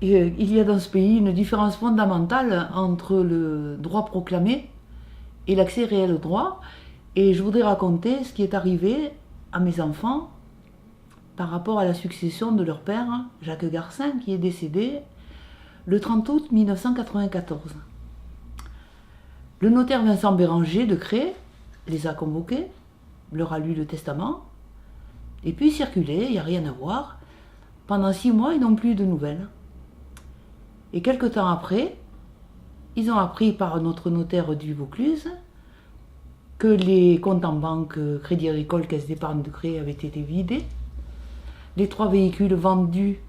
il y a dans ce pays une différence fondamentale entre le droit proclamé et l'accès réel au droit. Et je voudrais raconter ce qui est arrivé à mes enfants par rapport à la succession de leur père, Jacques Garcin, qui est décédé le 30 août 1994. Le notaire Vincent Béranger de Cré les a convoqués, leur a lu le testament, et puis circulé, il n'y a rien à voir. Pendant 6 mois, ils n'ont plus de nouvelles. Et quelque temps après, ils ont appris par notre notaire du Vaucluse que les comptes en banque Crédit Agricole, Caisse d'épargne de Cré avaient été vidés. Les 3 véhicules vendus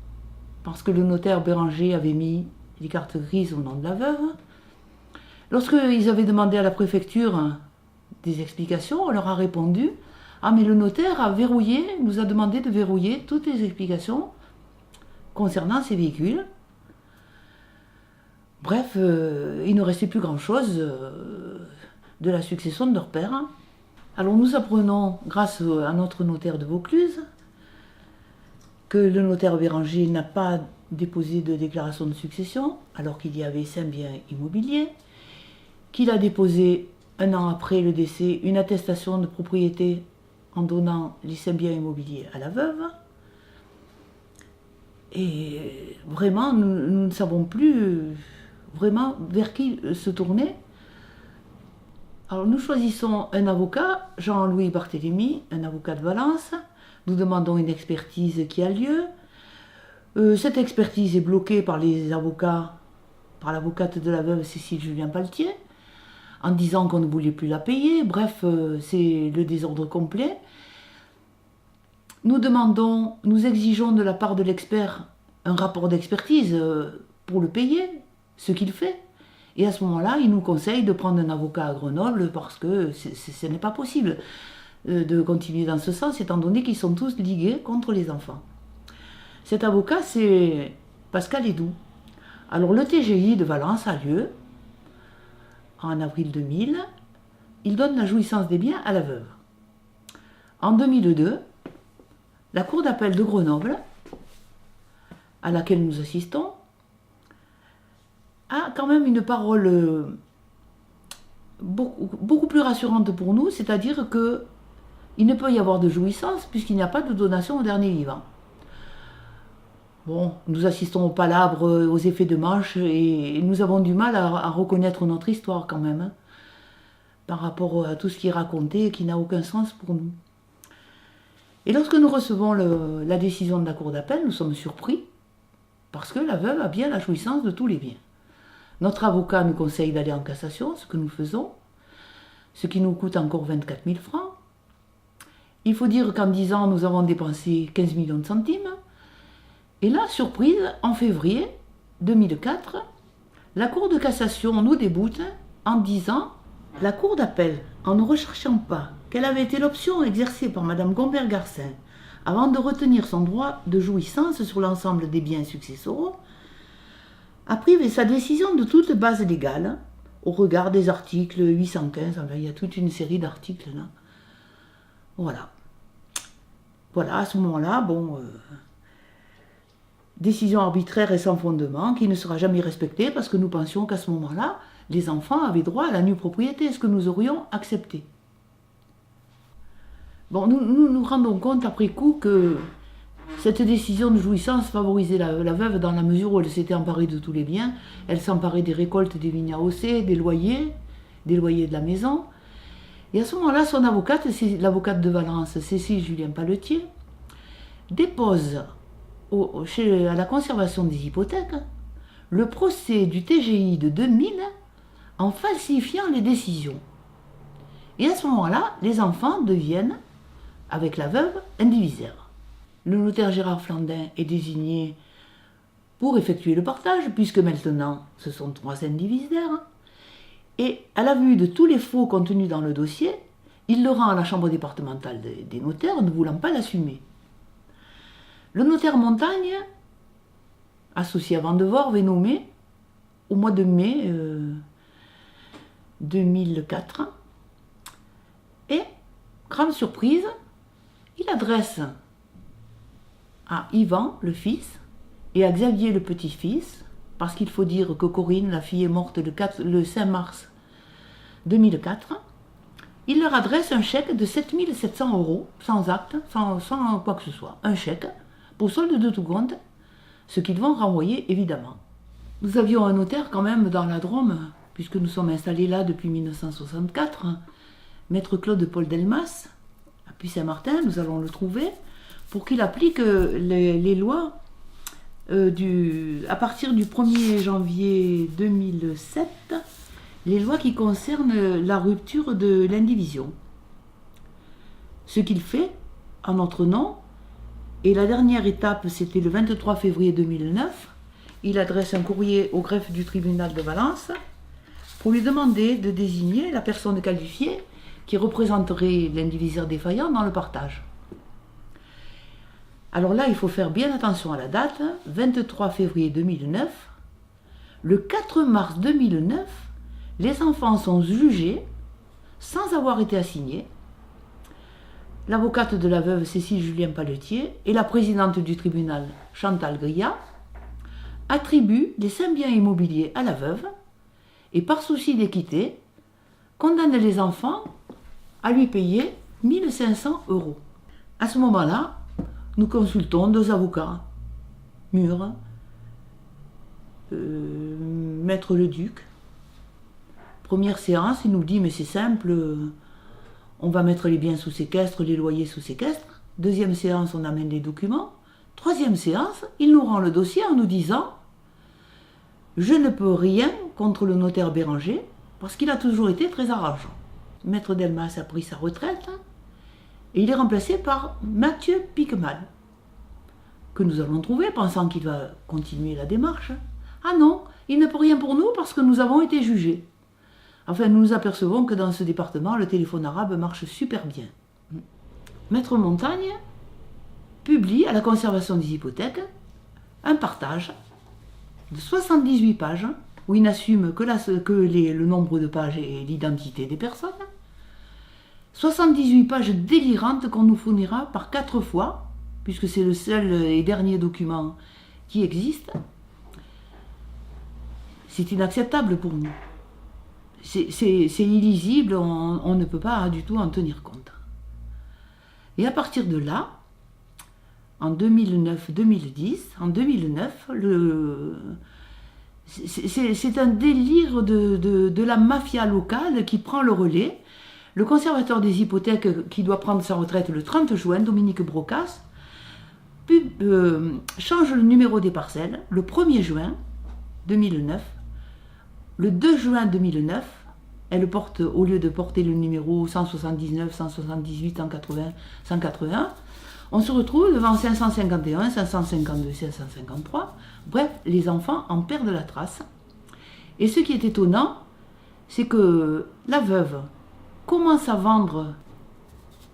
parce que le notaire Béranger avait mis les cartes grises au nom de la veuve. Lorsqu'ils avaient demandé à la préfecture des explications, on leur a répondu « Ah, mais le notaire a verrouillé, nous a demandé de verrouiller toutes les explications concernant ces véhicules. » Bref, il ne restait plus grand-chose de la succession de leur père. Alors nous apprenons, grâce à notre notaire de Vaucluse, que le notaire Béranger n'a pas déposé de déclaration de succession, alors qu'il y avait 5 biens immobiliers, qu'il a déposé 1 an après le décès une attestation de propriété en donnant les 5 biens immobiliers à la veuve. Et vraiment, nous ne savons plus vraiment vers qui se tourner. Alors nous choisissons un avocat, Jean-Louis Barthélemy, un avocat de Valence. Nous demandons une expertise qui a lieu. Cette expertise est bloquée par les avocats, par l'avocate de la veuve Cécile Julien-Paltier, en disant qu'on ne voulait plus la payer. Bref, c'est le désordre complet. Nous exigeons de la part de l'expert un rapport d'expertise pour le payer, ce qu'il fait. Et à ce moment-là, il nous conseille de prendre un avocat à Grenoble parce que ce n'est pas possible de continuer dans ce sens, étant donné qu'ils sont tous ligués contre les enfants. Cet avocat, c'est Pascal Hédoux. Alors le TGI de Valence a lieu en avril 2000. Il donne la jouissance des biens à la veuve. En 2002, la Cour d'appel de Grenoble, à laquelle nous assistons, a quand même une parole beaucoup plus rassurante pour nous, c'est-à-dire qu'il ne peut y avoir de jouissance puisqu'il n'y a pas de donation au dernier vivant. Bon, nous assistons aux palabres, aux effets de manche, et nous avons du mal à reconnaître notre histoire quand même, par rapport à tout ce qui est raconté et qui n'a aucun sens pour nous. Et lorsque nous recevons la décision de la Cour d'appel, nous sommes surpris, parce que la veuve a bien la jouissance de tous les biens. Notre avocat nous conseille d'aller en cassation, ce que nous faisons, ce qui nous coûte encore 24 000 francs. Il faut dire qu'en 10 ans, nous avons dépensé 15 millions de centimes. Et là, surprise, en février 2004, la Cour de cassation nous déboute en disant « La Cour d'appel, en ne recherchant pas quelle avait été l'option exercée par Mme Gombert-Garcin avant de retenir son droit de jouissance sur l'ensemble des biens successoraux, a privé sa décision de toute base légale au regard des articles 815, enfin, il y a toute une série d'articles là. Voilà. Voilà, à ce moment-là, décision arbitraire et sans fondement qui ne sera jamais respectée parce que nous pensions qu'à ce moment-là, les enfants avaient droit à la nue propriété, ce que nous aurions accepté. Bon, nous nous rendons compte après coup que cette décision de jouissance favorisait la veuve dans la mesure où elle s'était emparée de tous les biens. Elle s'emparait des récoltes des vignes AOC, des loyers de la maison. Et à ce moment-là, son avocate, c'est l'avocate de Valence, Cécile Julien-Paltier, dépose à la conservation des hypothèques le procès du TGI de 2000 en falsifiant les décisions. Et à ce moment-là, les enfants deviennent, avec la veuve, indivisaires. Le notaire Gérard Flandin est désigné pour effectuer le partage, puisque maintenant ce sont 3 indivisaires. Et à la vue de tous les faux contenus dans le dossier, il le rend à la chambre départementale des notaires, ne voulant pas l'assumer. Le notaire Montagne, associé à Vandevor, est nommé au mois de mai 2004. Et, grande surprise, il adresse à Yvan, le fils, et à Xavier le petit-fils, parce qu'il faut dire que Corinne, la fille, est morte le 5 mars 2004, il leur adresse un chèque de 7 700 €, sans acte, sans quoi que ce soit. Un chèque, pour solde de tout compte, ce qu'ils vont renvoyer évidemment. Nous avions un notaire quand même dans la Drôme, puisque nous sommes installés là depuis 1964, Maître Claude Paul Delmas, à Puy-Saint-Martin, nous allons le trouver, pour qu'il applique les lois à partir du 1er janvier 2007, les lois qui concernent la rupture de l'indivision. Ce qu'il fait en notre nom, et la dernière étape c'était le 23 février 2009, il adresse un courrier au greffe du tribunal de Valence pour lui demander de désigner la personne qualifiée qui représenterait l'indivisaire défaillant dans le partage. Alors là, il faut faire bien attention à la date, 23 février 2009. Le 4 mars 2009, les enfants sont jugés sans avoir été assignés. L'avocate de la veuve Cécile Julien Palletier et la présidente du tribunal Chantal Grillat attribuent les 5 biens immobiliers à la veuve et par souci d'équité, condamnent les enfants à lui payer 1 500 €. À ce moment-là, nous consultons 2 avocats mûrs, Maître Leduc. Première séance, il nous dit mais c'est simple, on va mettre les biens sous séquestre, les loyers sous séquestre. Deuxième séance, on amène les documents. Troisième séance, il nous rend le dossier en nous disant je ne peux rien contre le notaire Béranger parce qu'il a toujours été très arrangeant. Maître Delmas a pris sa retraite et il est remplacé par Mathieu Piquemal, que nous allons trouver pensant qu'il va continuer la démarche. Ah non, il ne peut rien pour nous parce que nous avons été jugés. Enfin, nous nous apercevons que dans ce département, le téléphone arabe marche super bien. Maître Montagne publie à la conservation des hypothèques un partage de 78 pages où il n'assume que le nombre de pages et l'identité des personnes. 78 pages délirantes qu'on nous fournira par 4 fois, puisque c'est le seul et dernier document qui existe. C'est inacceptable pour nous. C'est illisible, on ne peut pas du tout en tenir compte. Et à partir de là, en 2009, c'est un délire de la mafia locale qui prend le relais. Le conservateur des hypothèques qui doit prendre sa retraite le 30 juin, Dominique Brocas, change le numéro des parcelles le 1er juin 2009. Le 2 juin 2009, elle porte, au lieu de porter le numéro 179, 178, 180, 181, on se retrouve devant 551, 552, 553. Bref, les enfants en perdent la trace. Et ce qui est étonnant, c'est que la veuve commence à vendre.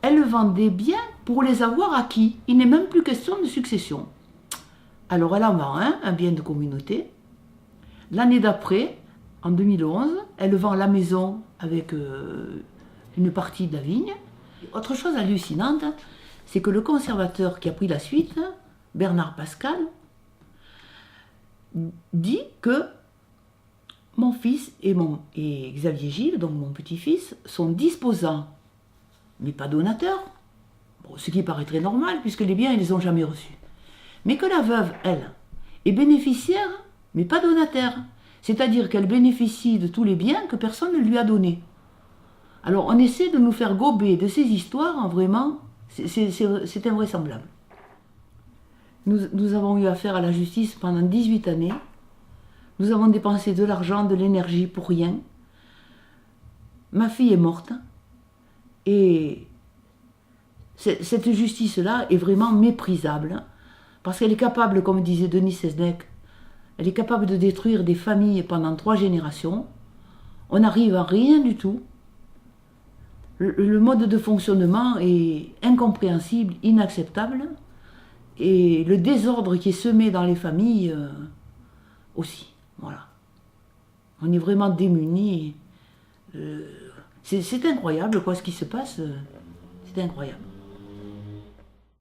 Elle vend des biens pour les avoir acquis. Il n'est même plus question de succession. Alors elle en vend un bien de communauté. L'année d'après, en 2011, elle vend la maison avec une partie de la vigne. Autre chose hallucinante, c'est que le conservateur qui a pris la suite, Bernard Pascal, dit que mon fils et Xavier Gilles, donc mon petit-fils, sont disposants, mais pas donateurs, bon, ce qui paraît très normal puisque les biens, ils ne les ont jamais reçus. Mais que la veuve, elle, est bénéficiaire, mais pas donataire. C'est-à-dire qu'elle bénéficie de tous les biens que personne ne lui a donnés. Alors on essaie de nous faire gober de ces histoires, vraiment, c'est invraisemblable. Nous avons eu affaire à la justice pendant 18 années. Nous avons dépensé de l'argent, de l'énergie pour rien. Ma fille est morte. Et cette justice-là est vraiment méprisable. Parce qu'elle est capable, comme disait Denis Seznec, elle est capable de détruire des familles pendant 3 générations. On n'arrive à rien du tout. Le mode de fonctionnement est incompréhensible, inacceptable. Et le désordre qui est semé dans les familles aussi. Voilà. On est vraiment démunis. C'est incroyable quoi, ce qui se passe. C'est incroyable.